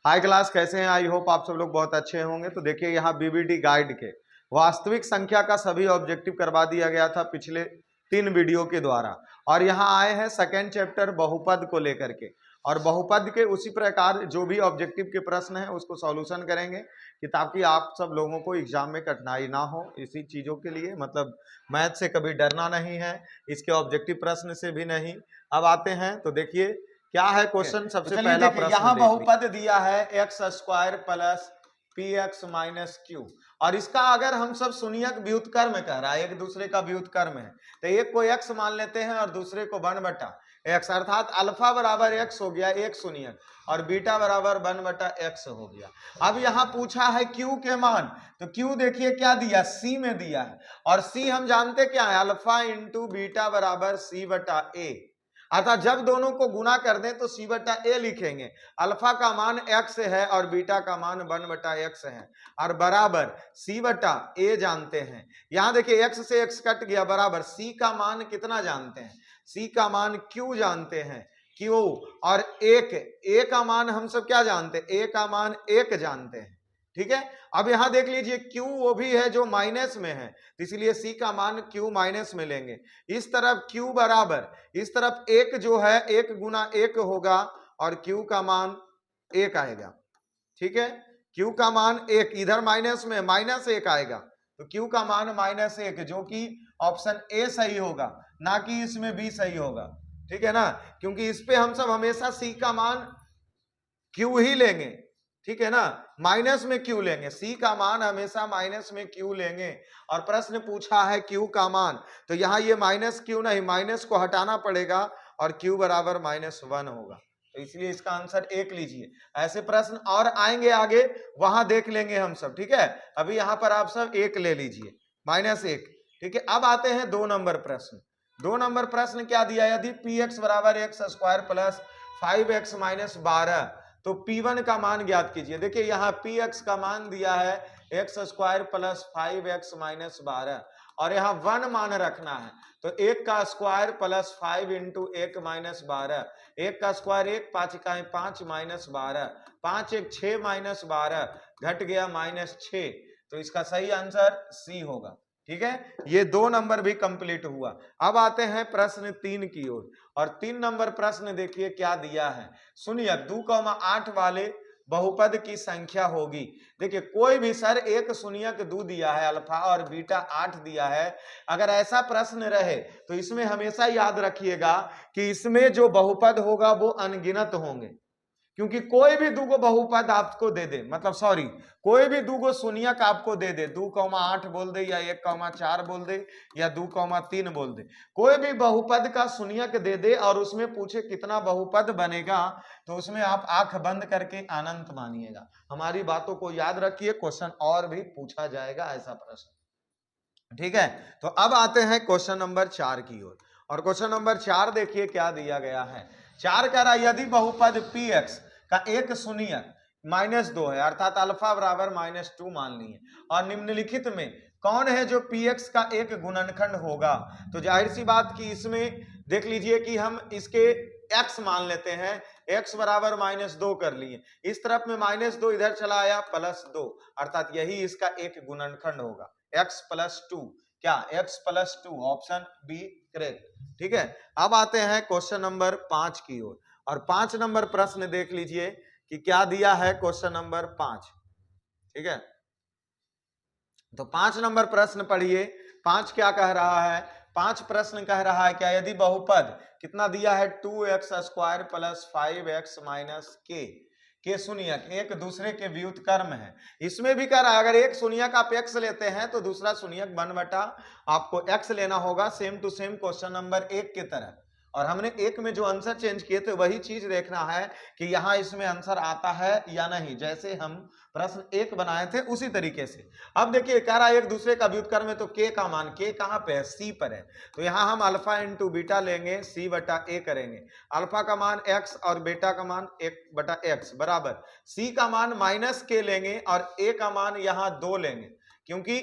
High class, कैसे हैं? I hope आप सब लोग बहुत अच्छे होंगे। तो देखिए यहाँ बीबीडी गाइड के वास्तविक संख्या का सभी ऑब्जेक्टिव करवा दिया गया था पिछले 3 वीडियो के द्वारा, और यहाँ आए हैं सेकेंड चैप्टर बहुपद को लेकर के, और बहुपद के उसी प्रकार जो भी ऑब्जेक्टिव के प्रश्न है उसको सॉल्यूशन करेंगे कि ताकि आप सब लोगों को एग्जाम में कठिनाई ना हो। इसी चीजों के लिए मतलब मैथ से कभी डरना नहीं है, इसके ऑब्जेक्टिव प्रश्न से भी नहीं। अब आते हैं तो देखिए क्या है क्वेश्चन। सबसे तो पहला प्रश्न यहाँ बहुपद दिया है x square plus P x minus Q, और इसका अगर हम सब शून्यक व्युत्क्रम कह रहा है, एक दूसरे का व्युत्क्रम है, तो एक को एक्स मान लेते हैं और दूसरे को 1/x, अर्थात अल्फा बराबर एक्स हो गया एक शून्यक, और बीटा बराबर 1/x हो गया। अब यहाँ पूछा है क्यू के मान, तो क्यू देखिए क्या दिया, सी में दिया है, और सी हम जानते क्या है, अल्फा इंटू बीटा बराबर c/a, अर्थात जब दोनों को गुना कर दें तो c/a लिखेंगे। अल्फा का मान x है और बीटा का मान 1/x है, और बराबर c/a जानते हैं। यहां देखिए x से x कट गया, बराबर c का मान कितना जानते हैं, c का मान q जानते हैं, q, और a का मान हम सब क्या जानते हैं, a का मान 1 जानते हैं। ठीक है, अब यहां देख लीजिए Q वो भी है जो माइनस में है, इसलिए C का मान Q माइनस में लेंगे। इस तरफ Q बराबर, इस तरफ 1 जो है 1 गुना 1 होगा, और Q का मान 1 आएगा। ठीक है, Q का मान 1, इधर माइनस में -1 आएगा, तो Q का मान -1, जो कि ऑप्शन ए सही होगा, ना कि इसमें बी सही होगा। ठीक है ना, क्योंकि इस पे हम सब हमेशा C का मान Q ही लेंगे। ठीक है ना, माइनस में क्यू लेंगे, सी का मान हमेशा माइनस में क्यू लेंगे, और प्रश्न पूछा है क्यू का मान, तो यहाँ ये माइनस क्यू नहीं, माइनस को हटाना पड़ेगा, और क्यू बराबर -1 होगा, तो इसलिए इसका आंसर 1 लीजिए। ऐसे प्रश्न और आएंगे आगे, वहां देख लेंगे हम सब। ठीक है, अभी यहाँ पर आप सब 1 ले लीजिए, -1। ठीक है, अब आते हैं 2 नंबर प्रश्न। 2 नंबर प्रश्न क्या दिया, यदि पी एक्स बराबर x square plus 5x minus 12, तो P1 का मान ज्ञात कीजिए। देखिए यहाँ Px का मान दिया है x square plus 5x minus 12, और यहाँ 1 मान रखना है, तो 1 का स्क्वायर प्लस 5 इंटू 1 माइनस 12, 1 का स्क्वायर 1, 5 का 5 माइनस 12, 5 1 6 माइनस 12, घट गया -6, तो इसका सही आंसर सी होगा। ठीक है, ये 2 नंबर भी कंप्लीट हुआ। अब आते हैं प्रश्न 3 की ओर, और 3 नंबर प्रश्न देखिए क्या दिया है, सुनिए। 2,8 वाले बहुपद की संख्या होगी। देखिए कोई भी सर एक शून्यक 2 दिया है, अल्फा और बीटा 8 दिया है, अगर ऐसा प्रश्न रहे तो इसमें हमेशा याद रखिएगा कि इसमें जो बहुपद होगा वो अनगिनत होंगे, क्योंकि कोई भी 2 बहुपद आपको दे दे, मतलब सॉरी, कोई भी 2 शून्यक आपको दे दे, 2,8 बोल दे, या 1,4 बोल दे, या 2,3 बोल दे, कोई भी बहुपद का शून्यक दे दे और उसमें पूछे कितना बहुपद बनेगा, तो उसमें आप आंख बंद करके अनंत मानिएगा। हमारी बातों को याद रखिए, क्वेश्चन और भी पूछा जाएगा ऐसा प्रश्न। ठीक है, तो अब आते हैं क्वेश्चन नंबर 4 की ओर, और क्वेश्चन नंबर 4 देखिए क्या दिया गया है। 4 कह रहा है यदि बहुपद पी एक्स का एक शून्यक -2 है, अर्थात अल्फा बराबर -2 मान लिए, और निम्नलिखित में कौन है जो पी एक्स का एक गुणनखंड होगा, तो जाहिर सी बात कि इसमें देख लीजिए कि हम इसके x मान लेते हैं, x बराबर -2 कर लिए, इस तरफ में -2 इधर चला आया +2, अर्थात यही इसका एक गुणनखंड होगा, x + 2, क्या x + 2, ऑप्शन बी करेक्ट। ठीक है, अब आते हैं क्वेश्चन नंबर 5 की ओर, और 5 नंबर प्रश्न देख लीजिए कि क्या दिया है क्वेश्चन नंबर 5। ठीक है, तो 5 नंबर प्रश्न पढ़िए। 5 क्या कह रहा है, 5 प्रश्न कह रहा है क्या, यदि बहुपद कितना दिया है 2x square plus 5x minus के शून्यक एक दूसरे के व्युत्क्रम है, इसमें भी कह रहा है अगर एक शून्यक आप x लेते हैं तो दूसरा शून्यक 1/, आपको x लेना होगा, same to same question number 1 की तरह, और हमने 1 में जो आंसर चेंज किए थे वही चीज देखना है कि यहाँ इसमें आंसर आता है या नहीं, जैसे हम प्रश्न 1 बनाए थे उसी तरीके से। अब देखिए कह रहा है एक दूसरे का व्युत्क्रम है, तो k का मान, k कहाँ पे है, c पर है, तो यहाँ हम अल्फा इंटू बीटा लेंगे, c/a करेंगे, अल्फा का मान x और बीटा का मान 1/x बराबर c का मान -k लेंगे और a का मान यहाँ 2 लेंगे, क्योंकि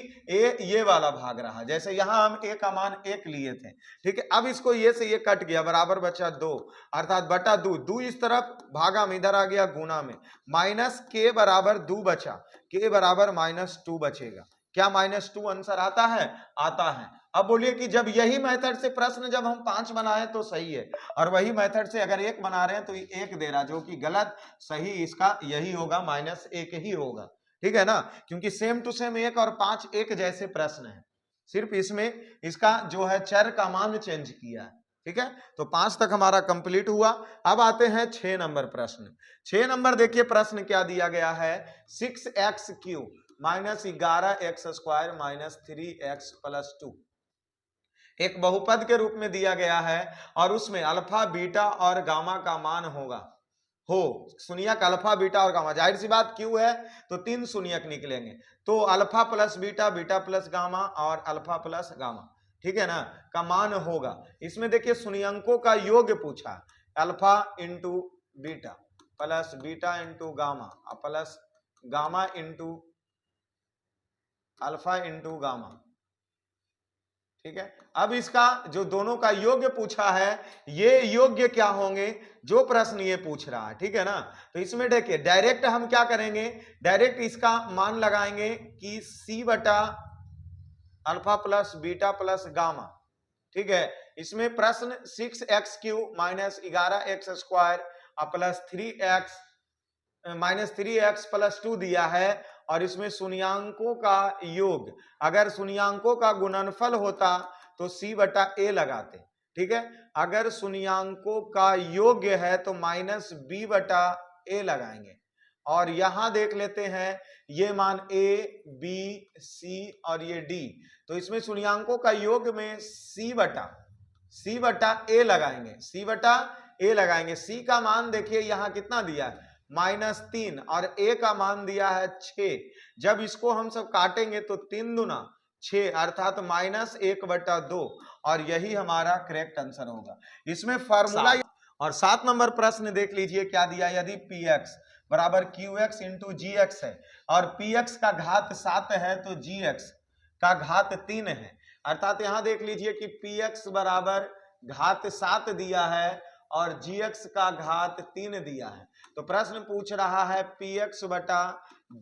ये वाला भाग रहा, जैसे यहां हम a का मान 1 लिए थे, ठीक है। अब इसको ये से ये कट गया, बराबर बचा 2, अर्थात बटा 2 इस तरफ भागा में, इधर आ गया गुना में, माइनस k बराबर 2 बचा, k बराबर -2 बचेगा। क्या -2 आंसर आता है? आता है। अब बोलिए कि जब यही मेथड से प्रश्न जब हम 5 बनाए तो सही है, और वही मेथड से अगर 1 बना रहे हैं तो 1 दे रहा, जो कि गलत। सही इसका यही होगा, -1 ही होगा, ठीक है ना, क्योंकि सेम टू सेम 1 और 5 एक जैसे प्रश्न है, सिर्फ इसमें इसका जो है चर का मान चेंज किया है, ठीक है। तो 5 तक हमारा कंप्लीट हुआ। अब आते हैं 6 नंबर प्रश्न। 6 नंबर देखिए प्रश्न क्या दिया गया है, 6x³ -11x² -3x + 2 एक बहुपद के रूप में दिया गया है, और उसमें अल्फा, बीटा और गामा का मान होगा। शून्यक अल्फा, बीटा और गामा, जाहिर सी बात क्यू है तो 3 शून्यक निकलेंगे, तो alpha plus beta, beta plus gamma और अल्फा प्लस गामा, ठीक है ना, का मान होगा। इसमें देखिए शून्यंकों का योग पूछा, alpha into beta plus beta into gamma plus gamma into alpha into gamma, ठीक है। अब इसका जो दोनों का योग्य पूछा है, ये योग्य क्या होंगे जो प्रश्न ये पूछ रहा है, ठीक है ना। तो इसमें देखिए डायरेक्ट हम क्या करेंगे, डायरेक्ट इसका मान लगाएंगे कि c बटा alpha plus beta plus gamma, ठीक है। इसमें प्रश्न 6x³ -11x² प्लस 3x + 2 दिया है, और इसमें शून्यांकों का योग, अगर शून्यांकों का गुणनफल होता तो c बटा a लगाते, ठीक है। अगर शून्यांकों का योग्य है तो -b बटा a लगाएंगे, और यहां देख लेते हैं ये मान a, b, c और ये d, तो इसमें शून्यांकों का योग में c बटा a लगाएंगे, c बटा a लगाएंगे। c का मान देखिए यहां कितना दिया है, -3, और a का मान दिया है 6। जब इसको हम सब काटेंगे तो 3 दूना 6, अर्थात -1/2, और यही हमारा करेक्ट आंसर होगा। इसमें फार्मूला। और 7 नंबर प्रश्न देख लीजिए क्या दिया, यदि px बराबर qx इंटू gx है, और px का घात 7 है तो gx का घात 3 है, अर्थात यहां देख लीजिए कि px बराबर घात 7 दिया है और gx का घात 3 दिया है। तो प्रश्न पूछ रहा है px बटा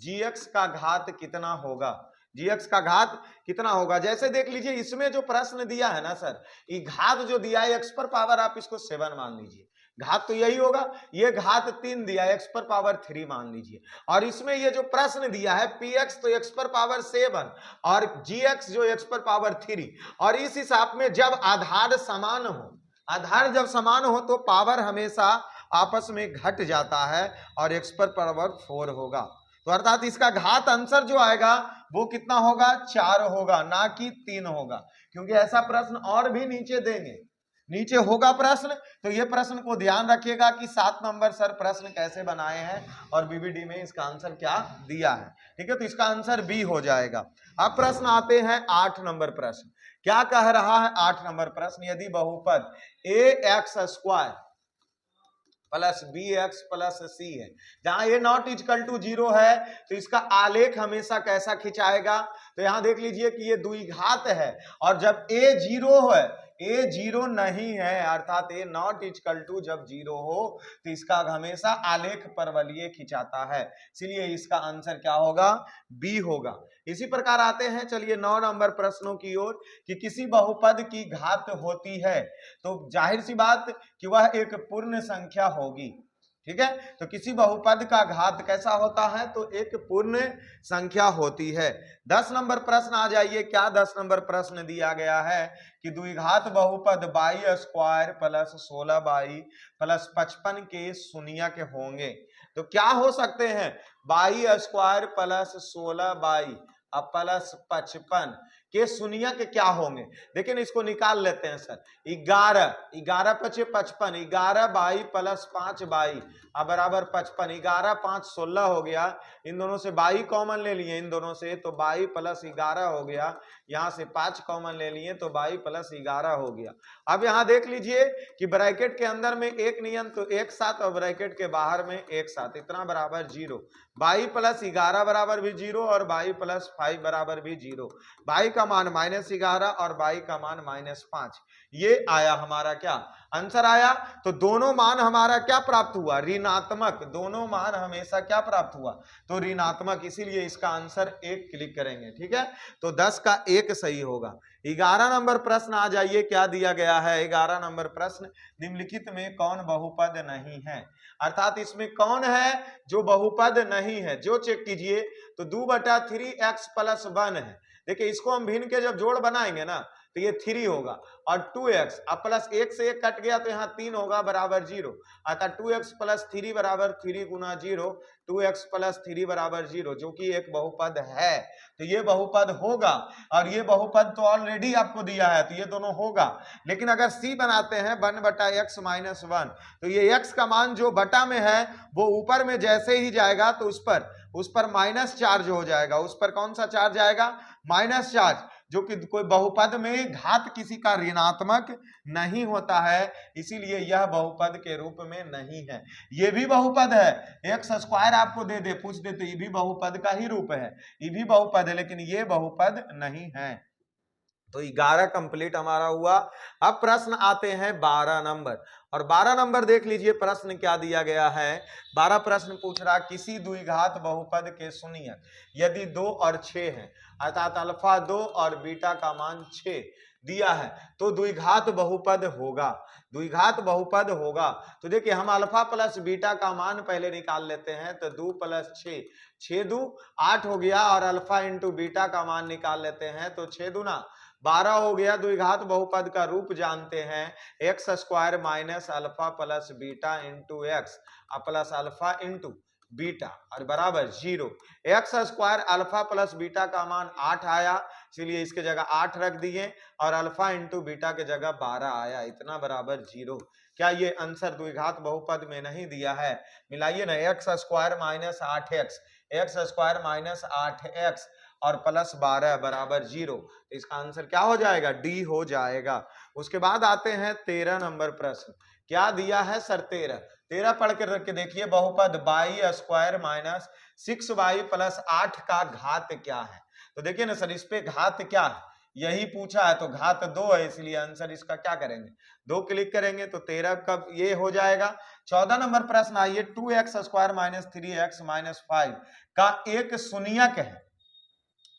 gx का घात कितना होगा, gx का घात कितना होगा। जैसे देख लीजिए इसमें जो प्रश्न दिया है ना सर, ये घात जो दिया है x पर पावर आप इसको 7 मान लीजिए, घात तो यही होगा, ये घात 3 दिया है x पर पावर 3 मान लीजिए, और इसमें ये जो प्रश्न दिया है px तो x पर पावर 7 और gx जो x पर पावर 3, और इस हिसाब में जब आधार समान हो, आधार जब समान हो तो पावर हमेशा आपस में घट जाता है और x पर पावर 4 होगा, तो अर्थात इसका घात आंसर जो आएगा वो कितना होगा, 4 होगा, ना कि 3 होगा, क्योंकि ऐसा प्रश्न और भी नीचे देंगे, नीचे होगा प्रश्न। तो ये प्रश्न को ध्यान रखिएगा कि 7 नंबर सर प्रश्न कैसे बनाए हैं और बीबीडी में इसका आंसर क्या दिया है, ठीक है। तो इसका आंसर बी हो जाएगा। अब प्रश्न आते हैं 8 नंबर प्रश्न। क्या कह रहा है 8 नंबर प्रश्न, यदि बहुपद ax² plus bx plus c है, जहां a नॉट इक्वल टू 0 है तो इसका आलेख हमेशा कैसा खिंचाएगा, तो यहां देख लीजिए कि ये द्विघात है, और जब a 0 है, a 0 नहीं है, अर्थात a नॉट इक्वल टू जब 0 हो तो इसका हमेशा आलेख परवलयीय खिंचाता है, इसलिए इसका आंसर क्या होगा, बी होगा। इसी प्रकार आते हैं, चलिए 9 नंबर प्रश्नों की ओर, कि किसी बहुपद की घात होती है तो जाहिर सी बात कि वह एक पूर्ण संख्या होगी, ठीक है। तो किसी बहुपद का घात कैसा होता है, तो एक पूर्ण संख्या होती है। 10 नंबर प्रश्न आ जाइए, क्या 10 नंबर प्रश्न दिया गया है कि द्विघात बहुपद y² प्लस 16y प्लस 55 के शून्यक होंगे। तो क्या हो सकते हैं, y² प्लस 16y प्लस 55, के शून्यक क्या होंगे। लेकिन इसको निकाल लेते हैं सर। 11 पचे 55, 11 22 प्लस 5 22 बराबर 55, 11 5 16 हो गया। इन दोनों से 22 कॉमन ले लिए इन दोनों से, तो 22 प्लस 11 हो गया। यहाँ से 5 कॉमन ले लिए तो 22 प्लस 11 हो गया। अब यहाँ देख लीजिए कि ब्रैकेट के अंदर में एक नियम तो एक साथ और ब्रैकेट के बाहर में एक साथ, इतना बराबर 0। 22 प्लस 11 बराबर भी 0 और 22 प्लस 5 बराबर भी 0। 22 का मान -11 और 22 का मान -5। ये आया हमारा क्या आंसर आया। तो दोनों मान हमारा क्या प्राप्त हुआ, ऋणात्मक। दोनों मान हमेशा क्या प्राप्त हुआ, तो ऋणात्मक। इसीलिए इसका आंसर 1 क्लिक करेंगे। ठीक है, तो 10 का 1 सही होगा। 11 नंबर प्रश्न आ जाइए, क्या दिया गया है। 11 नंबर प्रश्न, निम्नलिखित में कौन बहुपद नहीं है। अर्थात इसमें कौन है जो बहुपद नहीं है, जो चेक कीजिए। तो 2/3x + 1 है। देखिए इसको हम भिन्न के जब जोड़ बनाएंगे ना तो ये 3 होगा और 2x अब प्लस 1 से 1 कट गया तो यहाँ 3 होगा बराबर 0। अर्थात 2x + 3 बराबर 3 गुना 0, 2x + 3 बराबर 0, जो कि एक बहुपद है। तो ये बहुपद होगा और ये बहुपद तो ऑलरेडी आपको दिया है, तो ये दोनों होगा। लेकिन अगर c बनाते हैं 1/x - 1, तो ये x का मान जो बटा में है वो ऊपर में जैसे ही जाएगा तो उस पर माइनस चार्ज हो जाएगा। उस पर कौन सा चार्ज आएगा, माइनस चार्ज, जो कि कोई बहुपद में घात किसी का ऋणात्मक नहीं होता है, इसीलिए यह बहुपद के रूप में नहीं है। ये भी बहुपद है, x² आपको दे दे पूछ दे तो ये भी बहुपद का ही रूप है, ये भी बहुपद है, लेकिन ये बहुपद नहीं है। तो 11 कंप्लीट हमारा हुआ। अब प्रश्न आते हैं 12 नंबर, और 12 नंबर देख लीजिए प्रश्न क्या दिया गया है। 12 प्रश्न पूछ रहा किसी द्विघात बहुपद के शून्यक यदि 2 और 6 है, अर्थात अल्फा 2 और बीटा का मान 6 दिया है, तो द्विघात बहुपद होगा। द्विघात बहुपद होगा तो देखिए हम अल्फा प्लस बीटा का मान पहले निकाल लेते हैं। तो 2 + 6, 6 2 8 हो गया, और अल्फा इंटू बीटा का मान निकाल लेते हैं तो 6 दूना 12 हो गया। द्विघात बहुपद का रूप जानते हैं, x² - alpha plus beta into x plus alpha into beta और बराबर 0। x² अल्फा प्लस बीटा का मान 8 आया, इसलिए इसके जगह 8 रख दिए, और अल्फा इंटू बीटा के जगह 12 आया, इतना बराबर 0। क्या ये आंसर द्विघात बहुपद में नहीं दिया है, मिलाइए ना। x² - 8x, x² - 8x और प्लस 12 बराबर 0, तो इसका आंसर क्या हो जाएगा, डी हो जाएगा। उसके बाद आते हैं 13 नंबर प्रश्न। क्या दिया है सर, 13 पढ़ के रख के देखिए। बहुपद y² - 6y + 8 का घात क्या है। तो देखिए ना सर, इस पे घात क्या है यही पूछा है, तो घात 2 है, इसलिए आंसर इसका क्या करेंगे, 2 क्लिक करेंगे तो 13 कब ये हो जाएगा। 14 नंबर प्रश्न आइए। 2x² - 3x - 5 का एक शून्यक है।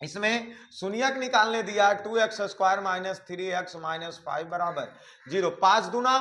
इसमें शून्यक निकालने दिया, 2x² - 3x - 5 बराबर 0। 5 दूना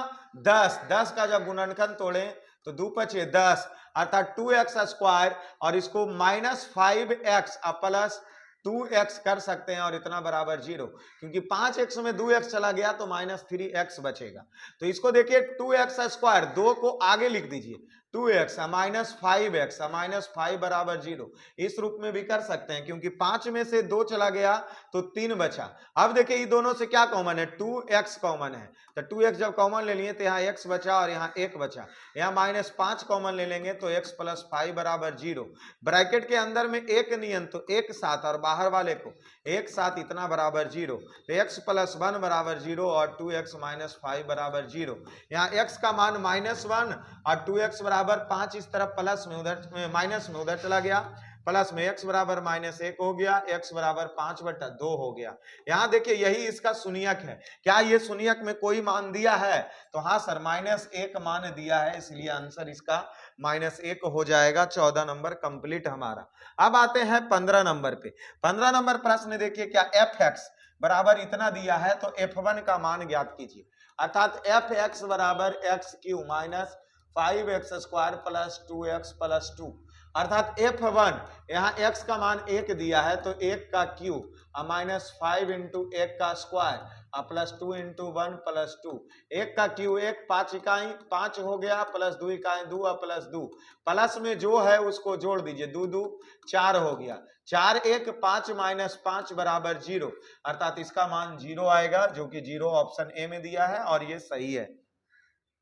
10, 10 का जब गुणनखंड तोड़े तो 2 × 10, अर्थात 2x² और इसको -5x प्लस 2x कर सकते हैं, और इतना बराबर 0, क्योंकि 5x में 2x चला गया तो -3x बचेगा। तो इसको देखिए 2x², 2 को आगे लिख दीजिए, 2x -5x -5 बराबर 0, इस रूप में भी कर सकते हैं, क्योंकि 5 में से 2 चला गया तो 3 बचा। अब देखिए ये दोनों से क्या कॉमन है, 2x कॉमन है, तो 2x जब कॉमन ले लिए तो यहाँ x बचा और यहाँ 1 बचा। यहाँ -5 कॉमन ले लेंगे तो x + 5 बराबर 0। ब्रैकेट के अंदर में एक नियम तो एक साथ और बाहर वाले को एक साथ, इतना बराबर 0। तो x + 1 बराबर 0 और 2x - 5 बराबर 0। यहाँ x का मान -1 और 2x बराबर 5, इस तरफ प्लस में उधर माइनस में उधर चला गया, प्लस में x बराबर -1 हो गया, x बराबर 5/2 हो गया। यहाँ देखिए यही इसका शून्यक है। क्या ये शून्यक में कोई मान दिया है, तो हाँ सर -1 मान दिया है, इसलिए आंसर इसका -1 हो जाएगा। 14 नंबर कंप्लीट हमारा। अब आते हैं 15 नंबर पे। 15 नंबर प्रश्न देखिए, क्या fx बराबर इतना दिया है तो f1 का मान ज्ञात कीजिए। अर्थात fx बराबर x³ - 5x² + 2x + 2, अर्थात f1 यहाँ x का मान 1 दिया है तो 1 का क्यूब -5 × 1 का स्क्वायर और प्लस 2 इंटू 1 प्लस 2, 1 का क्यू 1, 5 इकाई 5 हो गया, प्लस 2 इकाई 2 और प्लस 2, प्लस में जो है उसको जोड़ दीजिए, 2 2 4 हो गया, 4 1 5 माइनस 5 बराबर 0, अर्थात इसका मान 0 आएगा, जो कि 0 ऑप्शन ए में दिया है और ये सही है।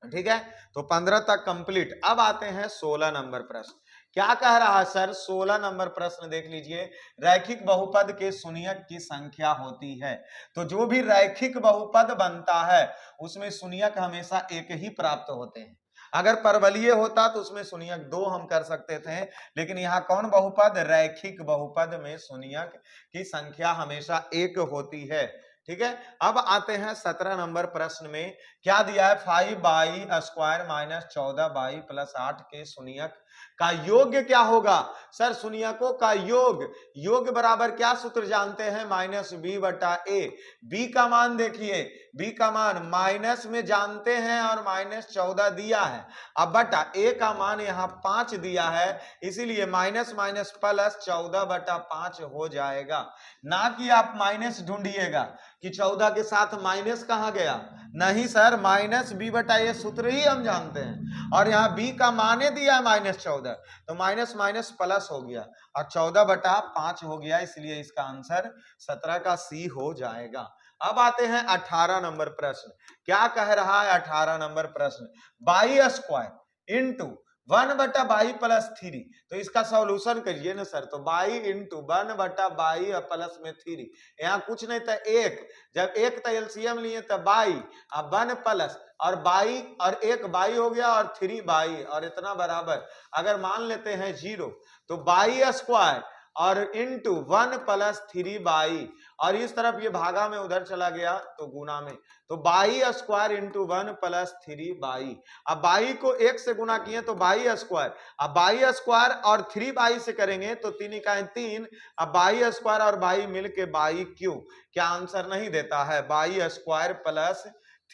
ठीक है, तो 15 तक कंप्लीट। अब आते हैं 16 नंबर प्रश्न। क्या कह रहा है सर? 16 नंबर प्रश्न देख लीजिए, रैखिक बहुपद के शून्यक की संख्या होती है। तो जो भी रैखिक बहुपद बनता है उसमें शून्यक हमेशा एक ही प्राप्त होते हैं। अगर परवलयीय होता तो उसमें शून्यक 2 हम कर सकते थे, लेकिन यहाँ कौन बहुपद? रैखिक बहुपद में शून्यक की संख्या हमेशा एक होती है। ठीक है, अब आते हैं 17 नंबर प्रश्न में। क्या दिया है? 5y² माइनस 14y प्लस 8 के शून्यक का योग क्या होगा? सर शून्यकों का योग बराबर क्या सूत्र जानते हैं? माइनस बी बटा ए। बी का मान देखिए, बी का मान माइनस में जानते हैं और माइनस 14 दिया है, अब बटा ए का मान यहाँ 5 दिया है, इसीलिए माइनस माइनस प्लस 14 बटा 5 हो जाएगा। ना कि आप माइनस ढूंढिएगा कि 14 के साथ माइनस कहाँ गया, नहीं सर, माइनस बी बटा ये सूत्र ही हम जानते हैं, और यहाँ बी का माने दिया है माइनस 14, तो माइनस माइनस प्लस हो गया और 14 बटा 5 हो गया, इसलिए इसका आंसर 17 का सी हो जाएगा। अब आते हैं 18 नंबर प्रश्न। क्या कह रहा है 18 नंबर प्रश्न? y² इंटू 1 बटा बाई प्लस 3, तो इसका सॉल्यूशन करिए ना सर, तो बाई इंटू 1 बटा बाई प्लस में 3, यहाँ कुछ नहीं था एक, जब एक तो एलसीएम लिए तो बाई, अब 1 प्लस और बाई और एक बाई हो गया और 3 बाई और इतना बराबर, अगर मान लेते हैं 0 तो y² और इंटू 1 प्लस 3 बाई, और इस तरफ ये भागा में उधर चला गया तो गुना में, तो y² इंटू 1 प्लस 3 बाई। अब बाई को 1 से गुना किए तो y², अब y² और 3 बाई से करेंगे तो 3 इकाई 3, अब y² और बाई मिलके बाई क्यू, क्या आंसर नहीं देता है? y² प्लस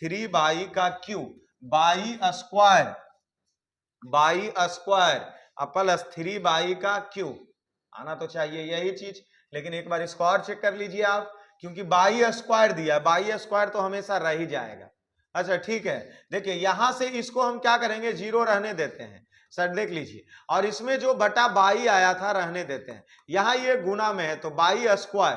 3 बाई का क्यू, y² प्लस 3 बाई का क्यू आना तो चाहिए यही चीज, लेकिन एक बार इसको और चेक कर लीजिए आप, क्योंकि y² दिया, y² तो हमेशा रह ही जाएगा। अच्छा ठीक है, देखिए यहां से इसको हम क्या करेंगे, 0 रहने देते हैं सर, देख लीजिए, और इसमें जो बटा बाई आया था रहने देते हैं, यहाँ ये गुना में है तो y²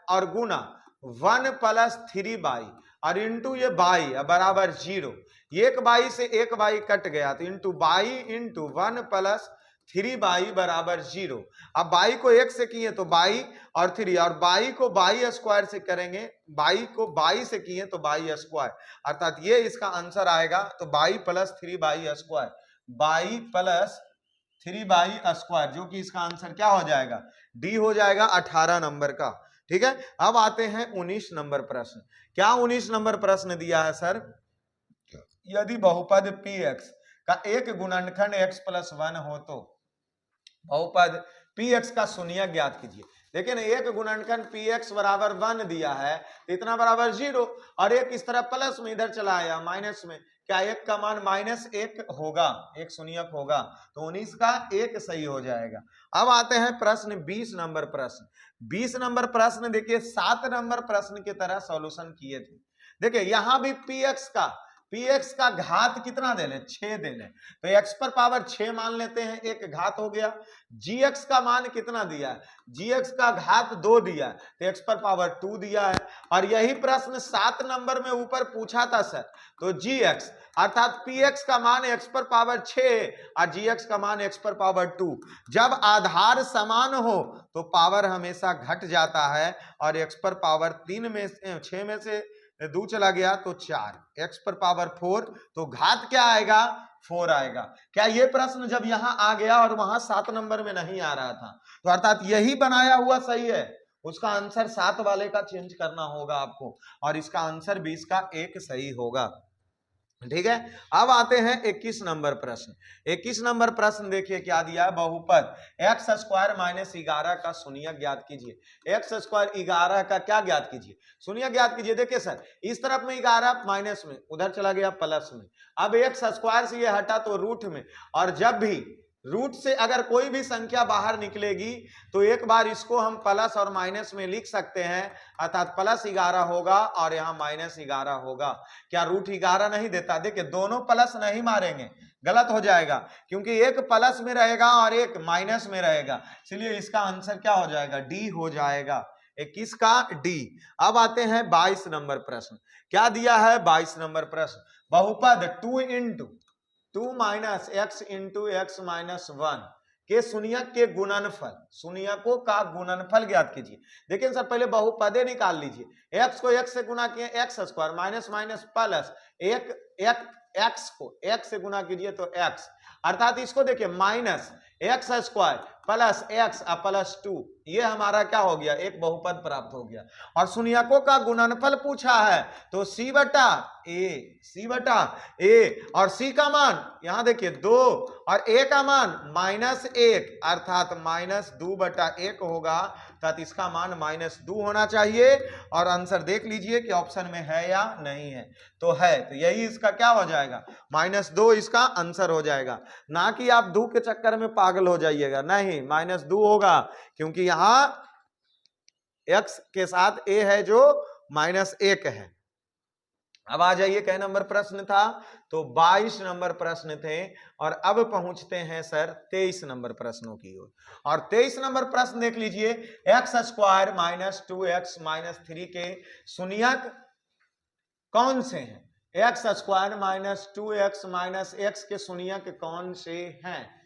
और गुना 1 प्लस 3 बाई और इंटू ये बाई बराबर 0, एक बाई से एक बाई कट गया तो into by into 1 plus 3 by बराबर 0। अब बाई को 1 से किए तो बाई और 3, और बाई को y² से करेंगे, बाई को बाई से किए तो y², अर्थात ये इसका आंसर आएगा, तो by plus 3 y², by plus 3 y², जो कि इसका आंसर क्या हो जाएगा? डी हो जाएगा 18 नंबर का। ठीक है, अब आते हैं 19 नंबर प्रश्न। क्या 19 नंबर प्रश्न दिया है सर? यदि बहुपद px का एक गुणनखंड x प्लस 1 हो तो बहुपद px का शून्यक ज्ञात कीजिए। देखिए ना, एक गुणनखंड px बराबर 1 दिया है, इतना बराबर 0, और एक इस तरह प्लस में इधर चला आया माइनस में, क्या एक का मान -1 होगा? एक शून्यक होगा, तो 19 का 1 सही हो जाएगा। अब आते हैं प्रश्न 20 नंबर प्रश्न। 20 नंबर प्रश्न देखिए 7 नंबर प्रश्न की तरह सॉल्यूशन किए थे। देखिए यहां भी px का घात कितना दे ले? 6 दे ले, तो x पर पावर 6 मान लेते हैं, एक घात हो गया। gx का मान कितना दिया है? gx का घात 2 दिया है, तो x पर पावर 2 दिया है, और यही प्रश्न 7 नंबर में ऊपर पूछा था सर, तो gx अर्थात px का मान x पर पावर 6 और gx का मान x पर पावर 2, जब आधार समान हो तो पावर हमेशा घट जाता है, और x पर पावर 6 में से 2 चला गया तो 4, x पर पावर 4, तो घात क्या आएगा? 4 आएगा। क्या ये प्रश्न जब यहां आ गया और वहां 7 नंबर में नहीं आ रहा था, तो अर्थात यही बनाया हुआ सही है, उसका आंसर 7 वाले का चेंज करना होगा आपको, और इसका आंसर 20 का 1 सही होगा। ठीक है, अब आते हैं 21 नंबर प्रश्न। 21 नंबर प्रश्न देखिए क्या दिया है? बहुपद x² माइनस 11 का शून्यक ज्ञात कीजिए। x² 11 का क्या ज्ञात कीजिए? शून्यक ज्ञात कीजिए। देखिए सर, इस तरफ में 11 माइनस में, उधर चला गया प्लस में, अब x² से ये हटा तो रूट में, और जब भी रूट से अगर कोई भी संख्या बाहर निकलेगी तो एक बार इसको हम प्लस और माइनस में लिख सकते हैं, अर्थात +11 होगा और यहाँ -11 होगा। क्या रूट 11 नहीं देता? देखिए दोनों प्लस नहीं मारेंगे, गलत हो जाएगा, क्योंकि एक प्लस में रहेगा और एक माइनस में रहेगा, इसलिए इसका आंसर क्या हो जाएगा? डी हो जाएगा। 21 का डी। अब आते हैं 22 नंबर प्रश्न। क्या दिया है 22 नंबर प्रश्न? बहुपद 2 × 2 - x × x - 1 के शून्यक के गुणनफल, शून्यकों का गुणनफल ज्ञात कीजिए। देखिए सर पहले बहुपदे निकाल लीजिए। x को x से गुणा किए x² minus minus plus x को x से गुणा कीजिए तो x, अर्थात इसको देखिए -x² प्लस x प्लस 2, ये हमारा क्या हो गया? एक बहुपद प्राप्त हो गया। और शून्यकों का गुणनफल पूछा है तो c बटा a और c का मान यहां देखिए 2 और a का मान -1, अर्थात -2/1 होगा, अर्थात इसका मान -2 होना चाहिए। और आंसर देख लीजिए कि ऑप्शन में है या नहीं है, तो है, तो यही इसका क्या हो जाएगा? -2 इसका आंसर हो जाएगा। ना कि आप 2 के चक्कर में पागल हो जाइएगा, नहीं, -2 होगा, क्योंकि यहां x के साथ a है जो -1 है। अब आ जाइए, कै नंबर प्रश्न था? तो 22 नंबर प्रश्न थे। और अब पहुंचते हैं सर 23 नंबर प्रश्नों की ओर। और 23 नंबर प्रश्न देख लीजिए, x² - 2x - 3 के शून्यक कौन से हैं? x² - 2x - x के शून्यक कौन से हैं?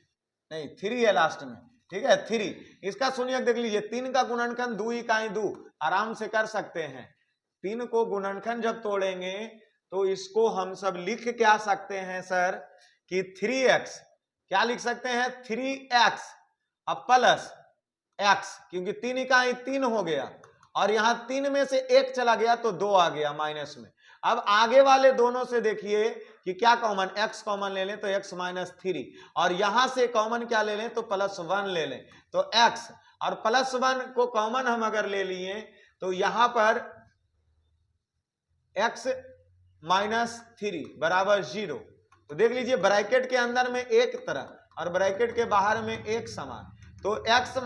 नहीं, 3 है लास्ट में, ठीक है, 3। इसका शून्यक देख लीजिए, 3 का गुणनखंड 2 इकाई 2, आराम से कर सकते हैं। 3 को गुणनखंड जब तोड़ेंगे तो इसको हम सब लिख क्या सकते हैं सर कि 3x, क्या लिख सकते हैं? 3x अब प्लस x, क्योंकि 3 इकाई 3 हो गया और यहां 3 में से 1 चला गया तो 2 आ गया माइनस में। अब आगे वाले दोनों से देखिए कि क्या कॉमन, x कॉमन ले लें तो x - 3, और यहां से कॉमन क्या ले लें तो +1 ले लें, तो x और +1 को कॉमन हम अगर ले लिए तो यहां पर x - 3 बराबर 0। तो देख लीजिए ब्रैकेट के अंदर में एक तरह और ब्रैकेट के बाहर में एक समान, तो x -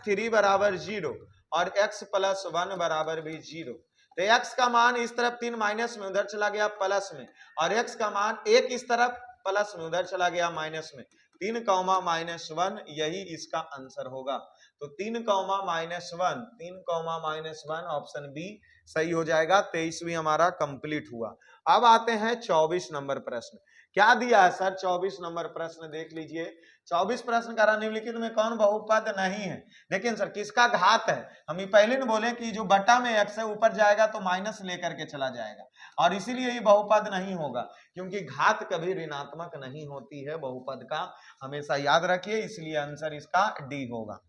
3 बराबर 0 और x + 1 बराबर भी 0। तो x का मान इस तरफ 3 माइनस में, उधर चला गया प्लस में, और x का मान 1 इस तरफ प्लस में, उधर चला गया माइनस में। 3, -1 यही इसका आंसर होगा। तो 3, -1 ऑप्शन बी सही हो जाएगा। 23वीं हमारा कंप्लीट हुआ। अब आते हैं 24 नंबर प्रश्न। क्या दिया है सर 24 नंबर प्रश्न? देख लीजिए, 24 प्रश्न का निम्नलिखित में कौन बहुपद नहीं है? देखिए सर, किसका घात है? हम ये पहले न बोले कि जो बटा में x है ऊपर जाएगा तो माइनस लेकर के चला जाएगा, और इसीलिए ये बहुपद नहीं होगा, क्योंकि घात कभी ऋणात्मक नहीं होती है बहुपद का, हमेशा याद रखिए, इसलिए आंसर इसका डी होगा।